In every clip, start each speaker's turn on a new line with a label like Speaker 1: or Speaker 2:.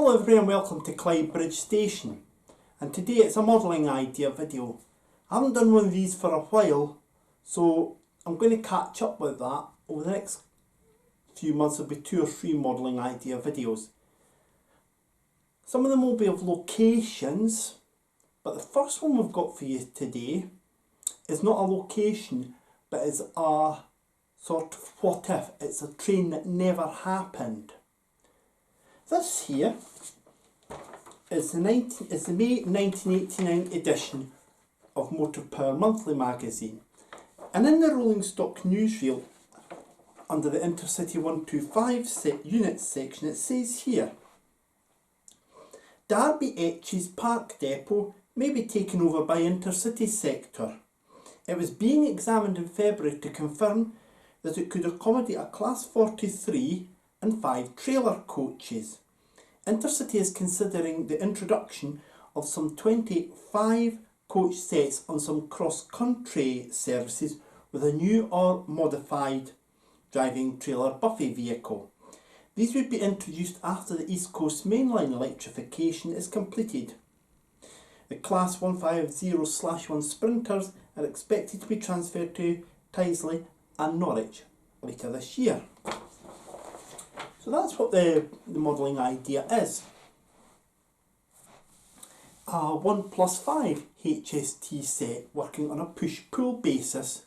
Speaker 1: Hello everyone, welcome to Clydebridge Station, and today it's a modelling idea video. I haven't done one of these for a while, so I'm going to catch up with that. Over the next few months there'll be 2 or 3 modelling idea videos. Some of them will be of locations, but the first one we've got for you today is not a location, but is a sort of what if. It's a train that never happened. This here is the May 1989 edition of Motor Power Monthly magazine, and in the rolling stock newsreel under the Intercity 125 units section it says here, Derby Etches Park Depot may be taken over by Intercity sector. It was being examined in February to confirm that it could accommodate a Class 43 and 5 trailer coaches. Intercity is considering the introduction of some 25 coach sets on some cross-country services with a new or modified driving trailer buffet vehicle. These would be introduced after the East Coast mainline electrification is completed. The Class 150/1 Sprinters are expected to be transferred to Tyseley and Norwich later this year. So that's what the modelling idea is. A 1+5 HST set working on a push-pull basis.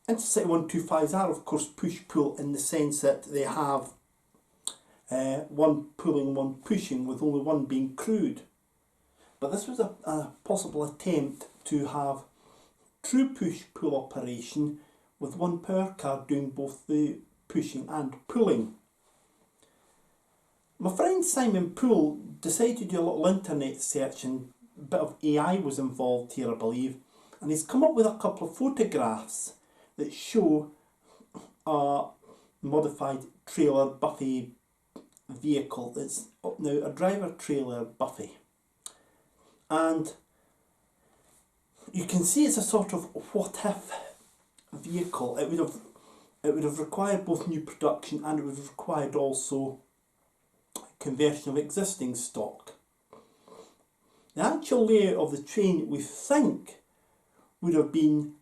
Speaker 1: Intercity 125s are of course push-pull in the sense that they have one pulling, one pushing, with only one being crewed. But this was a possible attempt to have true push-pull operation with one power car doing both the pushing and pulling. My friend Simon Poole decided to do a little internet search, and a bit of AI was involved here I believe, and he's come up with a couple of photographs that show a modified trailer buffet vehicle that's now a driver trailer buffet. And you can see it's a sort of what if vehicle. It would have required both new production, and it would have required also conversion of existing stock. The actual layout of the train we think would have been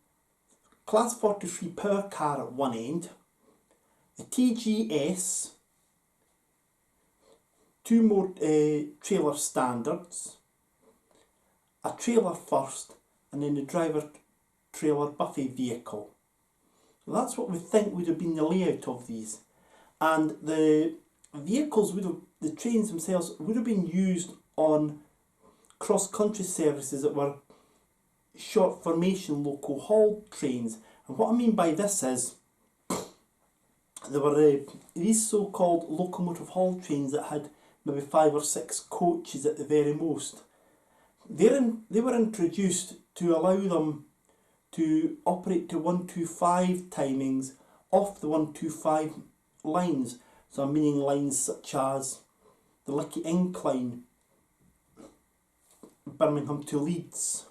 Speaker 1: Class 43 power car at one end, a TGS, 2 more trailer standards, a trailer first, and then the driver trailer buffet vehicle. So that's what we think would have been the layout of these. And the vehicles the trains themselves would have been used on cross-country services that were short formation local haul trains. And what I mean by this is there were these so-called locomotive haul trains that had maybe 5 or 6 coaches at the very most. They were introduced to allow them to operate to 125 timings off the 125 lines. So I'm meaning lines such as the Lickey Incline, Birmingham to Leeds,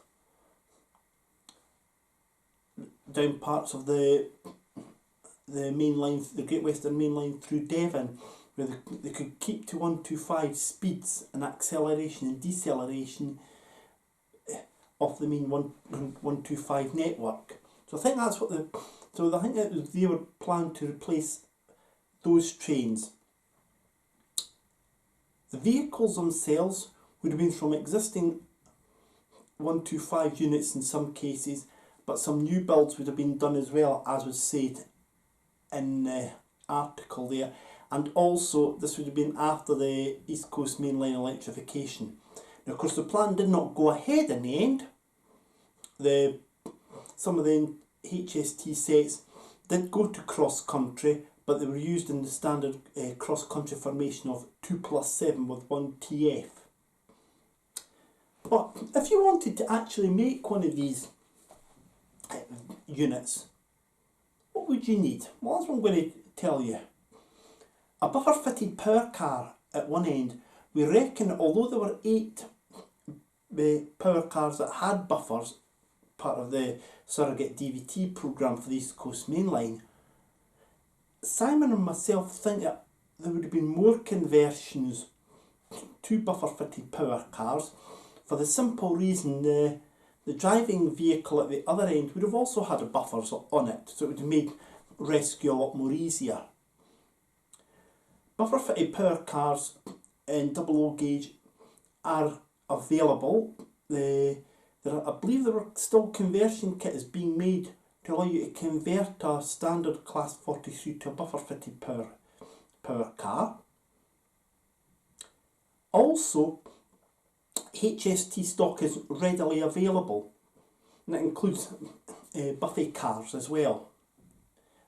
Speaker 1: down parts of the main line, the Great Western Main Line through Devon, where they could keep to 125 speeds and acceleration and deceleration off the main 125 network. So I think that's what I think that they were planned to replace those trains. The vehicles themselves would have been from existing 125 units in some cases, but some new builds would have been done as well, as was said in the article there. And also this would have been after the East Coast mainline electrification. Now of course the plan did not go ahead in the end. Some of the HST sets did go to cross country, but they were used in the standard cross-country formation of 2+7 with 1 TF. But if you wanted to actually make one of these units, what would you need? Well, that's what I'm going to tell you. A buffer-fitted power car at one end. We reckon although there were 8 power cars that had buffers, part of the surrogate DVT programme for the East Coast mainline, Simon and myself think that there would have been more conversions two buffer fitted power cars for the simple reason the driving vehicle at the other end would have also had a buffers on it, so it would have made rescue a lot more easier. Buffer fitted power cars in 00 gauge are available. I believe there are still conversion kit is being made to allow you to convert a standard class 43 to a buffer fitted power car. Also, HST stock is readily available, and that includes buffet cars as well.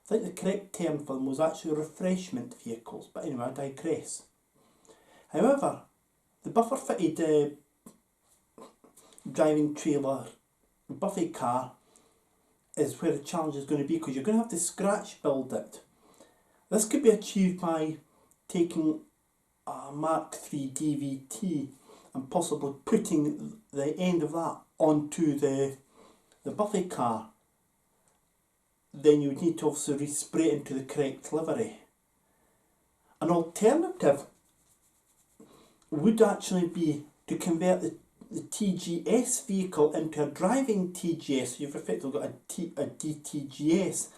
Speaker 1: I think the correct term for them was actually refreshment vehicles, but anyway, I digress. However, the buffer fitted driving trailer buffet car is where the challenge is going to be, because you're going to have to scratch build it. This could be achieved by taking a Mark III DVT and possibly putting the end of that onto the buffet car. Then you would need to obviously respray it into the correct livery. An alternative would actually be to convert the TGS vehicle into a driving TGS. You've effectively got a DTGS.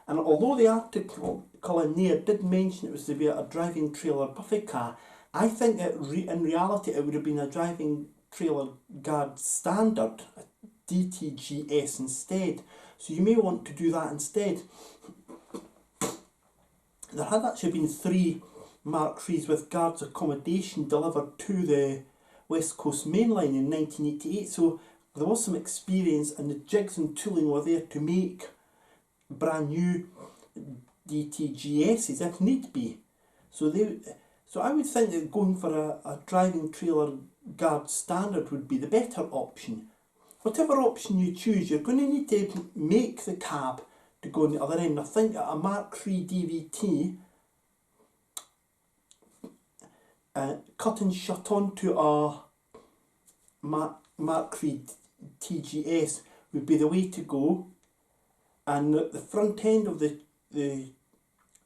Speaker 1: And although the article in there did mention it was to be a driving trailer buffet car, I think that in reality it would have been a driving trailer guard standard, a DTGS instead. So you may want to do that instead. There had actually been 3 Mark III's with guards accommodation delivered to the West Coast Main Line in 1988, so there was some experience and the jigs and tooling were there to make brand new DTGSs if need be. So I would think that going for a driving trailer guard standard would be the better option. Whatever option you choose, you're going to need to make the cab to go on the other end. I think a Mark III DVT cut and shut onto a Mark III TGS would be the way to go, and the front end of the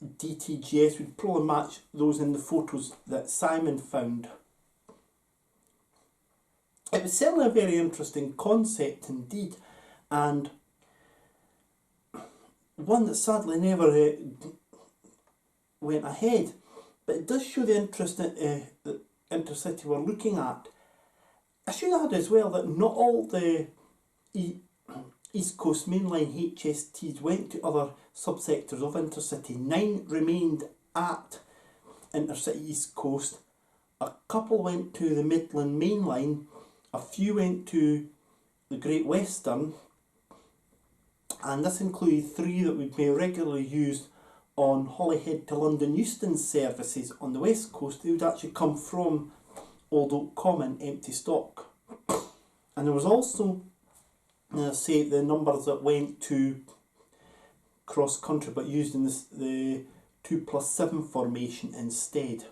Speaker 1: DTGS would probably match those in the photos that Simon found. It was certainly a very interesting concept indeed, and one that sadly never went ahead, but it does show the interest that Intercity were looking at. I should add as well that not all the East Coast Mainline HSTs went to other subsectors of Intercity. 9 remained at Intercity East Coast, a couple went to the Midland Mainline, a few went to the Great Western, and this included 3 that would be regularly used on Holyhead to London Euston services on the West Coast. They would actually come from Old Oak Common, empty stock. And there was also, say, the numbers that went to cross country but used in the 2+7 formation instead.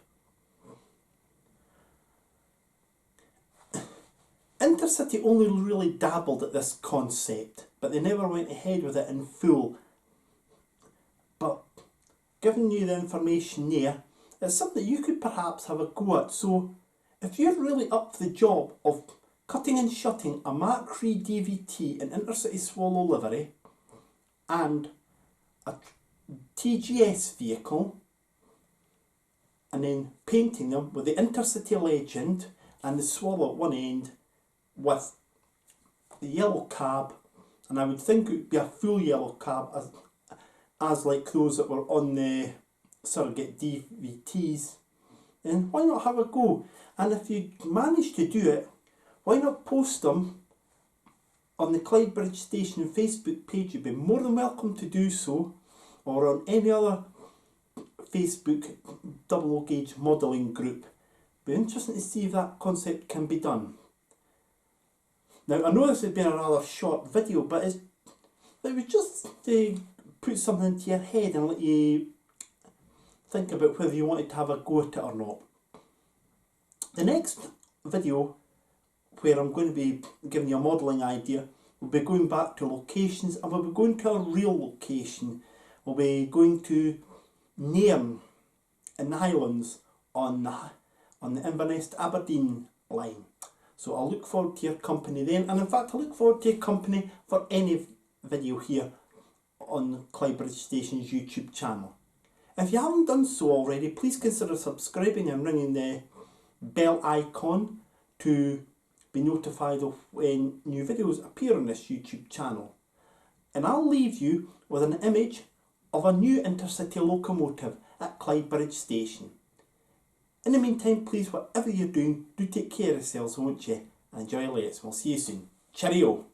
Speaker 1: Intercity only really dabbled at this concept, but they never went ahead with it in full. But giving you the information there, it's something you could perhaps have a go at. So if you're really up for the job of cutting and shutting a Mark III DVT in Intercity Swallow livery and a TGS vehicle, and then painting them with the Intercity legend and the Swallow at one end with the yellow cab, and I would think it would be a full yellow cab as like those that were on the surrogate DVTs, then why not have a go? And if you manage to do it, why not post them on the Clydebridge Station Facebook page? You'd be more than welcome to do so, or on any other Facebook 00 gauge modelling group. Be interesting to see if that concept can be done. Now, I know this has been a rather short video, but it was just to put something into your head and let you think about whether you wanted to have a go at it or not. The next video, where I'm going to be giving you a modelling idea, we'll be going back to locations, and we'll be going to a real location. We'll be going to Nairn in the Highlands on on the Inverness to Aberdeen line. So I look forward to your company then, and in fact I look forward to your company for any video here on Clydebridge Station's YouTube channel. If you haven't done so already, please consider subscribing and ringing the bell icon to be notified of when new videos appear on this YouTube channel. And I'll leave you with an image of a new Intercity locomotive at Clydebridge Station. In the meantime, please, whatever you're doing, do take care of yourselves, won't you? And enjoy your latest. We'll see you soon. Cheerio!